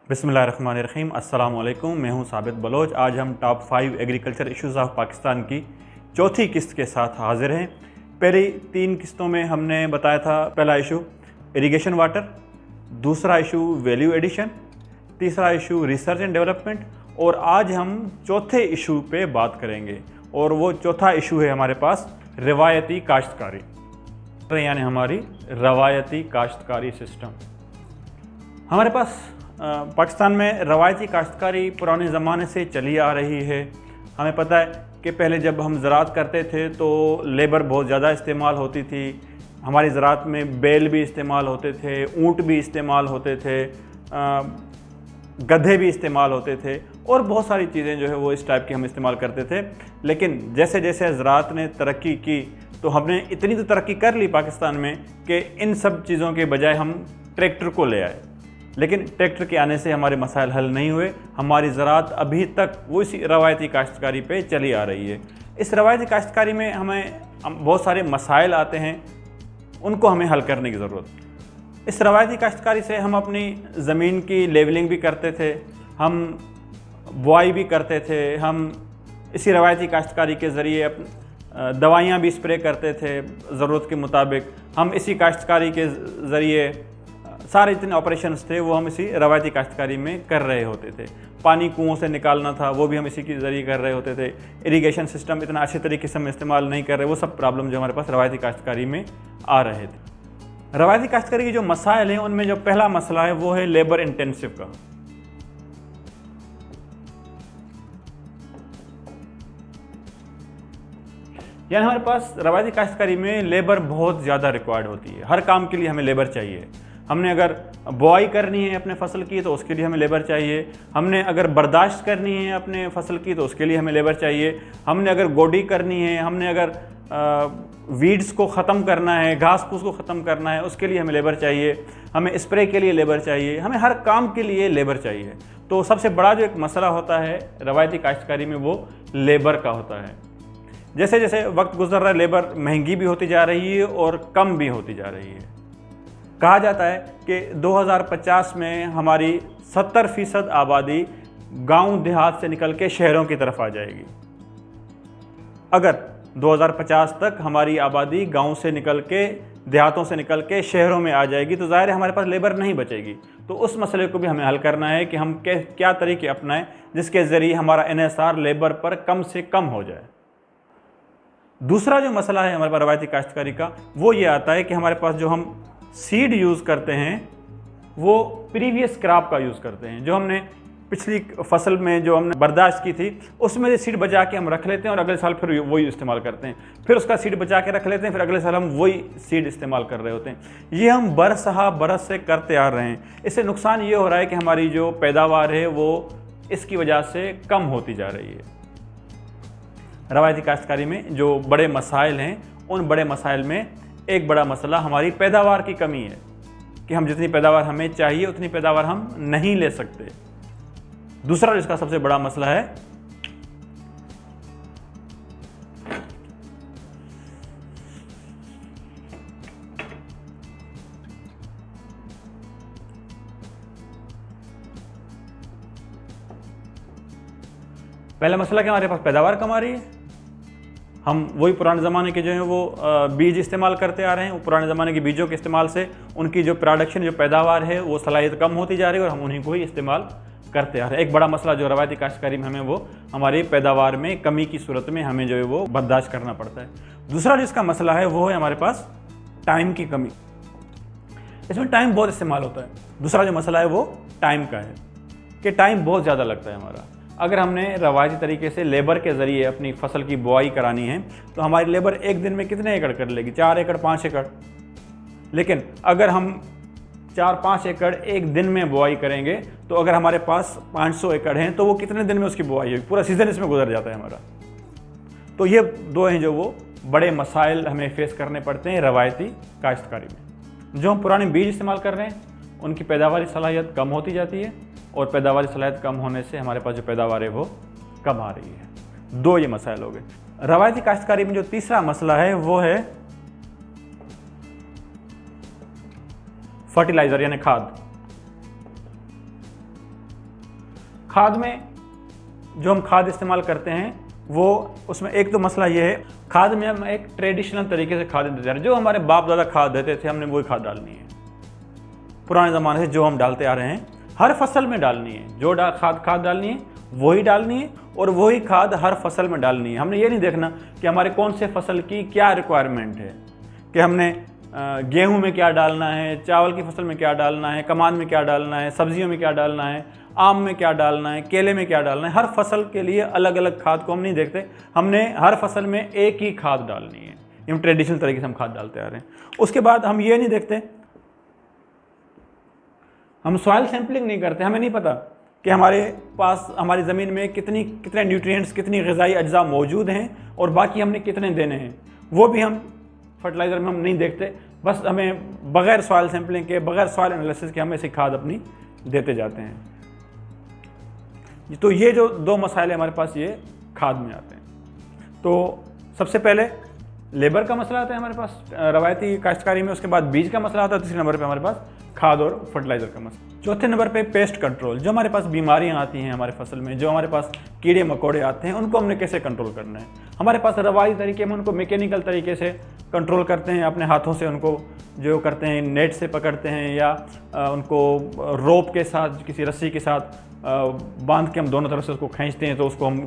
बिस्मिल्लाहिर्रहमानिर्रहीम। अस्सलाम वालेकुम। मैं हूं साबित बलोच। आज हम top 5 agriculture issues of Pakistan की चौथी किस्त के साथ हाजिर हैं। पहली 3 किस्तों में हमने बताया था पहला इशू इरिगेशन वाटर, दूसरा इशू वैल्यू एडिशन, तीसरा इशू रिसर्च एंड डेवलपमेंट और आज हम चौथे इशू पे बात करेंगे और वो चौथा इशू है हमारे पास रवायती काश्तकारी, यानी हमारी रवायती काश्तकारी सिस्टम। हमारे पास पाकिस्तान में रवायती काश्तकारी पुराने ज़माने से चली आ रही है। हमें पता है कि पहले जब हम ज़राअत करते थे तो लेबर बहुत ज़्यादा इस्तेमाल होती थी। हमारी ज़राअत में बैल भी इस्तेमाल होते थे, ऊँट भी इस्तेमाल होते थे, गधे भी इस्तेमाल होते थे और बहुत सारी चीज़ें जो है वो इस टाइप की हम इस्तेमाल करते थे। लेकिन जैसे जैसे ज़राअत ने तरक्की की तो हमने इतनी तो तरक्की कर ली पाकिस्तान में कि इन सब चीज़ों के बजाय हम ट्रैक्टर को ले आए। लेकिन ट्रैक्टर के आने से हमारे मसाइल हल नहीं हुए। हमारी ज़राअत अभी तक वो इसी रवायती काश्तकारी पे चली आ रही है। इस रवायती काश्तकारी में हमें बहुत सारे मसाइल आते हैं, उनको हमें हल करने की ज़रूरत। इस रवायती काश्तकारी से हम अपनी ज़मीन की लेवलिंग भी करते थे, हम बुआई भी करते थे, हम इसी रवायती काश्तकारी के ज़रिए दवाइयाँ भी स्प्रे करते थे ज़रूरत के मुताबिक। हम इसी काश्तकारी के ज़रिए सारे जितने ऑपरेशंस थे वो हम इसी रवायती काश्तकारी में कर रहे होते थे। पानी कुओं से निकालना था वो भी हम इसी के ज़रिए कर रहे होते थे। इरिगेशन सिस्टम इतना अच्छे तरीके से हम इस्तेमाल नहीं कर रहे, वो सब प्रॉब्लम जो हमारे पास रवायती काश्तकारी में आ रहे थे। रवायती काश्तकारी के जो मसाइल हैं उनमें जो पहला मसला है वो है लेबर इंटेंसिव का। यानी हमारे पास रवायती काश्तकारी में लेबर बहुत ज़्यादा रिक्वायर्ड होती है। हर काम के लिए हमें लेबर चाहिए। हमने अगर बुआई करनी है अपने फसल की तो उसके लिए हमें लेबर चाहिए। हमने अगर बर्दाश्त करनी है अपने फसल की तो उसके लिए हमें लेबर चाहिए। हमने अगर गोडी करनी है, हमने अगर वीड्स को ख़त्म करना है, घास फूस को ख़त्म करना है, उसके लिए हमें लेबर चाहिए। हमें स्प्रे के लिए लेबर चाहिए। हमें हर काम के लिए लेबर चाहिए। तो सबसे बड़ा जो एक मसला होता है रवायती काश्तकारी में वो लेबर का होता है। जैसे जैसे वक्त गुजर रहा है लेबर महंगी भी होती जा रही है और कम भी होती जा रही है। कहा जाता है कि 2050 में हमारी 70% आबादी गांव देहात से निकल के शहरों की तरफ आ जाएगी। अगर 2050 तक हमारी आबादी गांव से निकल के देहातों से निकल के शहरों में आ जाएगी तो ज़ाहिर है हमारे पास लेबर नहीं बचेगी। तो उस मसले को भी हमें हल करना है कि हम क्या तरीके अपनाएं जिसके ज़रिए हमारा इन्हिसार लेबर पर कम से कम हो जाए। दूसरा जो मसला है हमारे पास रवायती काश्तकारी का वो ये आता है कि हमारे पास जो हम सीड यूज़ करते हैं वो प्रीवियस क्रॉप का यूज़ करते हैं। जो हमने पिछली फसल में जो हमने बर्दाश्त की थी उसमें से सीड बचा के हम रख लेते हैं और अगले साल फिर वही इस्तेमाल करते हैं। फिर उसका सीड बचा के रख लेते हैं, फिर अगले साल हम वही सीड इस्तेमाल कर रहे होते हैं। ये हम बरस से करते आ रहे हैं। इससे नुकसान ये हो रहा है कि हमारी जो पैदावार है वो इसकी वजह से कम होती जा रही है। रवायती काश्तकारी में जो बड़े मसाइल हैं उन बड़े मसाइल में एक बड़ा मसला हमारी पैदावार की कमी है कि हम जितनी पैदावार हमें चाहिए उतनी पैदावार हम नहीं ले सकते। दूसरा जिसका सबसे बड़ा मसला है पहला मसला कि हमारे पास पैदावार कम आ रही है। हम वही पुराने ज़माने के जो हैं वो बीज इस्तेमाल करते आ रहे हैं। वो पुराने ज़माने के बीजों के इस्तेमाल से उनकी जो प्रोडक्शन जो पैदावार है वो सलाहियत कम होती जा रही है और हम उन्हीं को ही इस्तेमाल करते आ रहे हैं। एक बड़ा मसला जो रवायती काश्तकारी में हमें वो हमारी पैदावार में कमी की सूरत में हमें जो है वो बर्दाश्त करना पड़ता है। दूसरा जिसका मसला है वो है हमारे पास टाइम की कमी। इसमें टाइम बहुत इस्तेमाल होता है। दूसरा जो मसला है वो टाइम का है कि टाइम बहुत ज़्यादा लगता है हमारा। अगर हमने रवायती तरीके से लेबर के ज़रिए अपनी फसल की बुआई करानी है तो हमारी लेबर एक दिन में कितने एकड़ कर लेगी? 4 एकड़ 5 एकड़। लेकिन अगर हम 4-5 एकड़ एक दिन में बुआई करेंगे तो अगर हमारे पास 500 एकड़ हैं तो वो कितने दिन में उसकी बुआई होगी? पूरा सीज़न इसमें गुजर जाता है हमारा। तो ये दो हैं जो वो बड़े मसाइल हमें फेस करने पड़ते हैं रवायती काश्तकारी में। जो हम पुराने बीज इस्तेमाल कर रहे हैं उनकी पैदावारी सलाहियत कम होती जाती है और पैदावारी सलाहियत कम होने से हमारे पास जो पैदावार है वो कम आ रही है। दो ये मसाइल हो गए। रवायती काश्तकारी में जो तीसरा मसला है वो है फर्टिलाइज़र यानी खाद। खाद में जो हम खाद इस्तेमाल करते हैं वो उसमें एक तो मसला ये है, खाद में हम एक ट्रेडिशनल तरीके से खाद देते जा रहे हैं। जो हमारे बाप दादा खाद देते थे हमने वही खाद डालनी है, पुराने ज़माने से जो हम डालते आ रहे हैं हर फसल में डालनी है। जो खाद डालनी है वही डालनी है और वही खाद हर फसल में डालनी है। हमने ये नहीं देखना कि हमारे कौन से फसल की क्या रिक्वायरमेंट है, कि हमने गेहूं में क्या डालना है, चावल की फसल में क्या डालना है, कमान में क्या डालना है, सब्जियों में क्या डालना है, आम में क्या डालना है, केले में क्या डालना है। हर फसल के लिए अलग अलग खाद को हम नहीं देखते, हमने हर फसल में एक ही खाद डालनी है। हम ट्रेडिशनल तरीके से हम खाद डालते आ रहे हैं। उसके बाद हम ये नहीं देखते, हम सॉइल सैंपलिंग नहीं करते। हमें नहीं पता कि हमारे पास हमारी ज़मीन में कितने न्यूट्रिएंट्स, कितनी ग़िज़ाई अज्जा मौजूद हैं और बाकी हमने कितने देने हैं, वो भी हम फर्टिलाइज़र में हम नहीं देखते। बस हमें बग़ैर सॉइल सैंपलिंग के, बग़ैर सॉइल एनालिसिस के हम ऐसी खाद अपनी देते जाते हैं। तो ये जो दो मसाइल हमारे पास ये खाद में आते हैं। तो सबसे पहले लेबर का मसला आता है हमारे पास रवायती काश्तकारी में, उसके बाद बीज का मसला आता है, तीसरे नंबर पे हमारे पास खाद और फर्टिलाइज़र का मसला। चौथे नंबर पे पेस्ट कंट्रोल। जो हमारे पास बीमारियां आती हैं हमारे फसल में, जो हमारे पास कीड़े मकोड़े आते हैं, उनको हमने कैसे कंट्रोल करना है। हमारे पास रवायती तरीके में उनको मैकेनिकल तरीके से कंट्रोल करते हैं, अपने हाथों से उनको जो करते हैं नेट से पकड़ते हैं या उनको रोप के साथ, किसी रस्सी के साथ बांध के हम दोनों तरफ से उसको खींचते हैं, तो उसको हम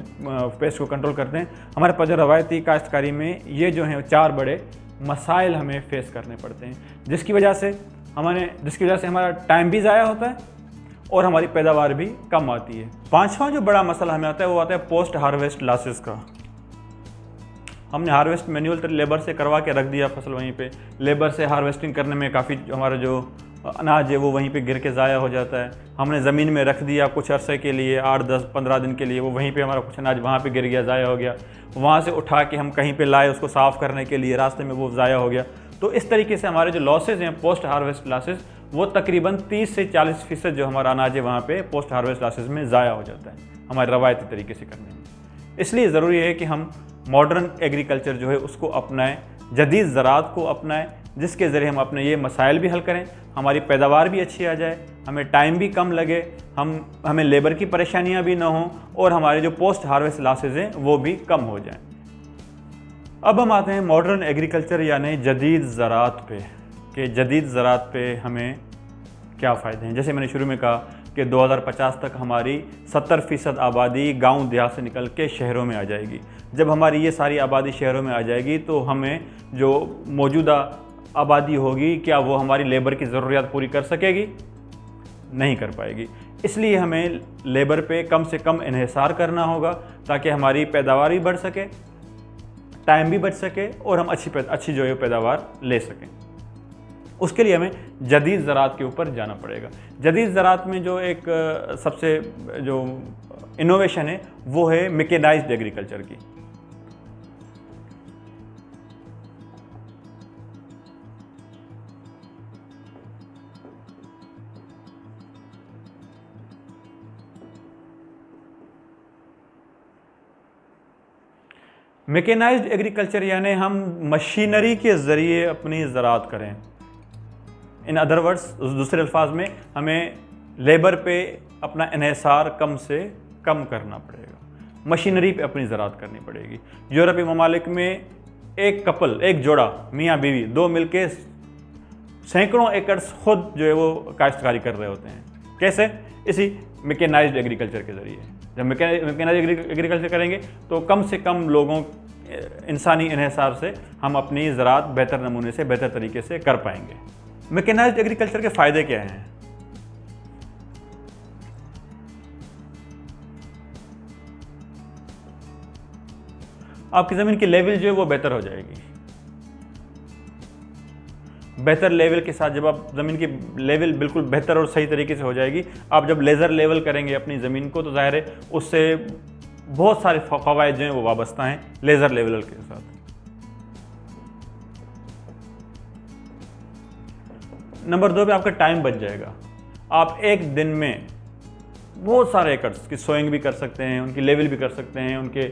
पेस्ट को कंट्रोल करते हैं। हमारे पास जो रवायती काश्तकारी में ये जो हैं 4 बड़े मसाइल हमें फेस करने पड़ते हैं, जिसकी वजह से हमारा टाइम भी ज़ाया होता है और हमारी पैदावार भी कम आती है। 5वां जो बड़ा मसला हमें आता है वो आता है पोस्ट हार्वेस्ट लॉसेस का। हमने हार्वेस्ट मैन्युअल लेबर से करवा के रख दिया फसल, वहीं पे लेबर से हार्वेस्टिंग करने में काफ़ी हमारा जो अनाज है वो वहीं पे गिर के ज़ाया हो जाता है। हमने ज़मीन में रख दिया कुछ अरसे के लिए, 8, 10, 15 दिन के लिए, वो वहीं पे हमारा कुछ अनाज वहाँ पे गिर गया, ज़ाया हो गया। वहाँ से उठा के हम कहीं पे लाए उसको साफ़ करने के लिए, रास्ते में वो ज़ाया हो गया। तो इस तरीके से हमारे जो लॉसेज हैं पोस्ट हार्वेस्ट लॉसेज, वो तकरीबन 30 से 40% जो हमारा अनाज है वहाँ पे पोस्ट हार्वेस्ट लॉसेज में ज़ाया हो जाता है हमारे रवायती तरीके से करने में। इसलिए ज़रूरी है कि हम मॉडर्न एग्रीकल्चर जो है उसको अपनाएं, जदीद ज़राअत को अपनाएं, जिसके ज़रिए हम अपने ये मसाइल भी हल करें, हमारी पैदावार भी अच्छी आ जाए, हमें टाइम भी कम लगे, हमें लेबर की परेशानियां भी ना हों और हमारे जो पोस्ट हार्वेस्ट लॉसेज हैं वो भी कम हो जाएं। अब हम आते हैं मॉडर्न एग्रीकल्चर यानी जदीद ज़राअत पे, कि जदीद ज़राअत पे हमें क्या फ़ायदे हैं। जैसे मैंने शुरू में कहा कि 2050 तक हमारी 70% आबादी गांव देहात से निकल के शहरों में आ जाएगी। जब हमारी ये सारी आबादी शहरों में आ जाएगी तो हमें जो मौजूदा आबादी होगी, क्या वो हमारी लेबर की ज़रूरियात पूरी कर सकेगी? नहीं कर पाएगी। इसलिए हमें लेबर पे कम से कम इन्हिसार करना होगा ताकि हमारी पैदावार भी बढ़ सके, टाइम भी बच सके और हम अच्छी जो है पैदावार ले सकें। उसके लिए हमें जदीद ज़राअत के ऊपर जाना पड़ेगा। जदीद ज़राअत में जो एक सबसे जो इनोवेशन है वो है मैकेनाइज्ड एग्रीकल्चर की। मैकेनाइज्ड एग्रीकल्चर यानी हम मशीनरी के ज़रिए अपनी ज़राअत करें। इन अदर वर्ड्स, दूसरे अल्फाज में हमें लेबर पे अपना इन्हिसार कम से कम करना पड़ेगा, मशीनरी पे अपनी ज़राअत करनी पड़ेगी। यूरोपीय ममालिक में एक जोड़ा मियाँ बीवी 2 मिलके सैकड़ों एकड़ खुद जो है वो काश्तकारी कर रहे होते हैं। कैसे? इसी मैकेनाइज्ड एग्रीकल्चर के ज़रिए। जब मैकेनाइज्ड एग्रीकल्चर करेंगे तो कम से कम लोगों इंसानी इन्हिसार से हम अपनी ज़राअत बेहतर नमूने से, बेहतर तरीके से कर पाएंगे। मैकेनाइज्ड एग्रीकल्चर के फ़ायदे क्या हैं? आपकी ज़मीन की लेवल जो है वो बेहतर हो जाएगी। बेहतर लेवल के साथ जब आप ज़मीन की लेवल बिल्कुल बेहतर और सही तरीके से हो जाएगी, आप जब लेज़र लेवल करेंगे अपनी ज़मीन को तो ज़ाहिर है उससे बहुत सारे फ़वाइद जो हैं वो वाबस्ता हैं लेज़र लेवल के साथ। नंबर 2 पे आपका टाइम बच जाएगा। आप एक दिन में बहुत सारे एकर्स की सोइंग भी कर सकते हैं, उनकी लेवल भी कर सकते हैं, उनके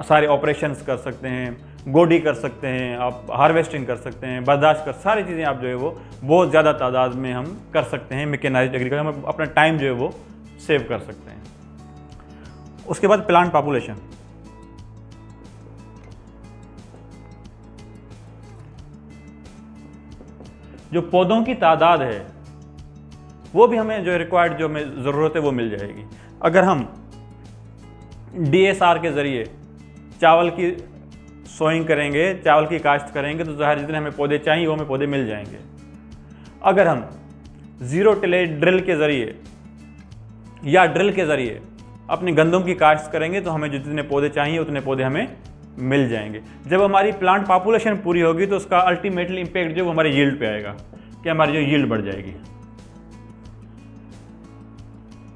सारे ऑपरेशंस कर सकते हैं, गोडी कर सकते हैं, आप हार्वेस्टिंग कर सकते हैं, बर्दाश्त कर, सारी चीज़ें आप जो है वो बहुत ज़्यादा तादाद में हम कर सकते हैं। मैकेनाइज्ड एग्रीकल्चर में अपना टाइम जो है वो सेव कर सकते हैं। उसके बाद प्लांट पॉपुलेशन, जो पौधों की तादाद है वो भी हमें जो रिक्वायर्ड जो हमें ज़रूरत है वो मिल जाएगी। अगर हम DSR के ज़रिए चावल की सोइंग करेंगे, चावल की काश्त करेंगे, तो ज़ाहिर जितने हमें पौधे चाहिए वो हमें पौधे मिल जाएंगे। अगर हम ज़ीरो टिलेज ड्रिल के ज़रिए या ड्रिल के ज़रिए अपनी गंदम की काश्त करेंगे तो हमें जितने पौधे चाहिए उतने पौधे हमें मिल जाएंगे। जब हमारी प्लांट पॉपुलेशन पूरी होगी तो उसका अल्टीमेटली इम्पैक्ट जो हमारे यील्ड पे आएगा कि हमारी जो यील्ड बढ़ जाएगी।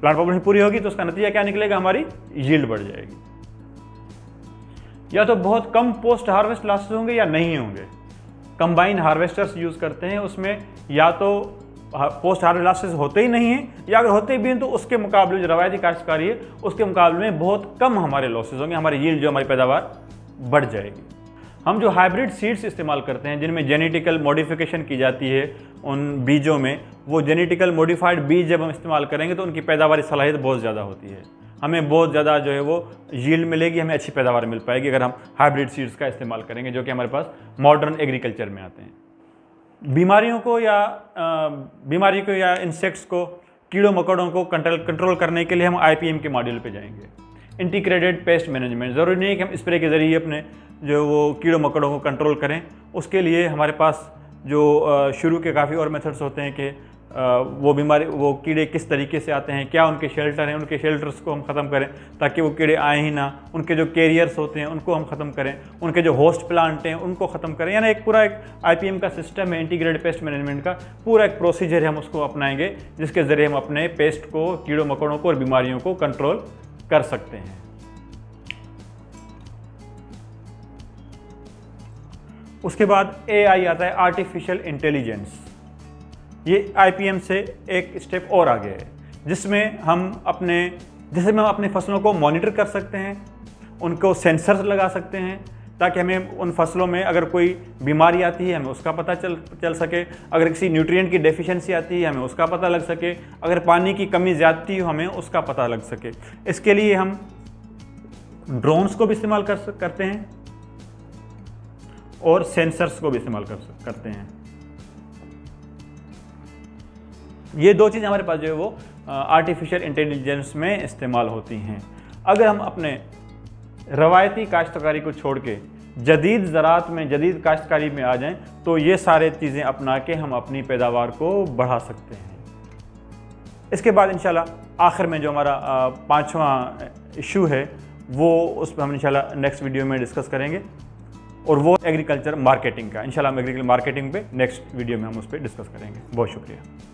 प्लांट पॉपुलेशन पूरी होगी तो उसका नतीजा क्या निकलेगा, हमारी यील्ड बढ़ जाएगी। या तो बहुत कम पोस्ट हार्वेस्ट लॉसेस होंगे या नहीं होंगे। कंबाइन हार्वेस्टर्स यूज़ करते हैं, उसमें या तो पोस्ट हार्वेस्ट लॉसेस होते ही नहीं हैं, या अगर होते भी हैं तो उसके मुकाबले जो रवायती काश्तकारी है उसके मुकाबले में बहुत कम हमारे लॉसेस होंगे, हमारी यील्ड जो हमारी पैदावार बढ़ जाएगी। हम जो हाइब्रिड सीड्स इस्तेमाल करते हैं जिनमें जेनेटिकल मॉडिफिकेशन की जाती है उन बीजों में, वो जेनेटिकल मॉडिफाइड बीज जब हम इस्तेमाल करेंगे तो उनकी पैदावारी सलाहियत बहुत ज़्यादा होती है, हमें बहुत ज़्यादा जो है वो यील्ड मिलेगी, हमें अच्छी पैदावार मिल पाएगी अगर हम हाइब्रिड सीड्स का इस्तेमाल करेंगे जो कि हमारे पास मॉडर्न एग्रीकल्चर में आते हैं। बीमारियों को या इंसेक्ट्स को, कीड़ों मकोड़ों को कंट्रोल करने के लिए हम IPM के मॉड्यूल पे जाएंगे। इंटीग्रेटेड पेस्ट मैनेजमेंट, ज़रूरी नहीं है कि हम स्प्रे के ज़रिए अपने जो वो कीड़ों मकोड़ों को कंट्रोल करें, उसके लिए हमारे पास जो शुरू के काफ़ी और मेथड्स होते हैं कि वो कीड़े किस तरीके से आते हैं, क्या उनके शेल्टर हैं, उनके शेल्टर्स को हम ख़त्म करें ताकि वो कीड़े आए ही ना, उनके जो कैरियर्स होते हैं उनको हम ख़त्म करें, उनके जो होस्ट प्लांट हैं उनको ख़त्म करें। यानी एक पूरा एक IPM का सिस्टम है, इंटीग्रेटेड पेस्ट मैनेजमेंट का पूरा एक प्रोसीजर है, हम उसको अपनाएंगे जिसके ज़रिए हम अपने पेस्ट को, कीड़ों मकोड़ों को और बीमारियों को कंट्रोल कर सकते हैं। उसके बाद AI आता है, आर्टिफिशियल इंटेलिजेंस। ये IPM से एक स्टेप और आगे है, जिसमें हम अपने फसलों को मॉनिटर कर सकते हैं, उनको सेंसर्स लगा सकते हैं ताकि हमें उन फसलों में अगर कोई बीमारी आती है हमें उसका पता चल सके, अगर किसी न्यूट्रिएंट की डेफिशिएंसी आती है हमें उसका पता लग सके, अगर पानी की कमी ज़्यादती हो हमें उसका पता लग सके। इसके लिए हम ड्रोन्स को भी इस्तेमाल करते हैं और सेंसर्स को भी इस्तेमाल करते हैं। ये दो चीज़ हमारे पास जो है वो आर्टिफिशियल इंटेलिजेंस में इस्तेमाल होती हैं। अगर हम अपने रवायती काश्तकारी को छोड़ के जदीद ज़राअत में, जदीद काश्तकारी में आ जाएं तो ये सारे चीज़ें अपना के हम अपनी पैदावार को बढ़ा सकते हैं। इसके बाद इंशाल्लाह आखिर में जो हमारा 5वां इशू है वो उस पर हम इंशाल्लाह नेक्स्ट वीडियो में डिस्कस करेंगे, और वो एग्रीकल्चर मार्केटिंग का। इंशाल्लाह हम एग्रीकल्चर मार्केटिंग पे नेक्स्ट वीडियो में हम उस पर डिस्कस करेंगे। बहुत शुक्रिया।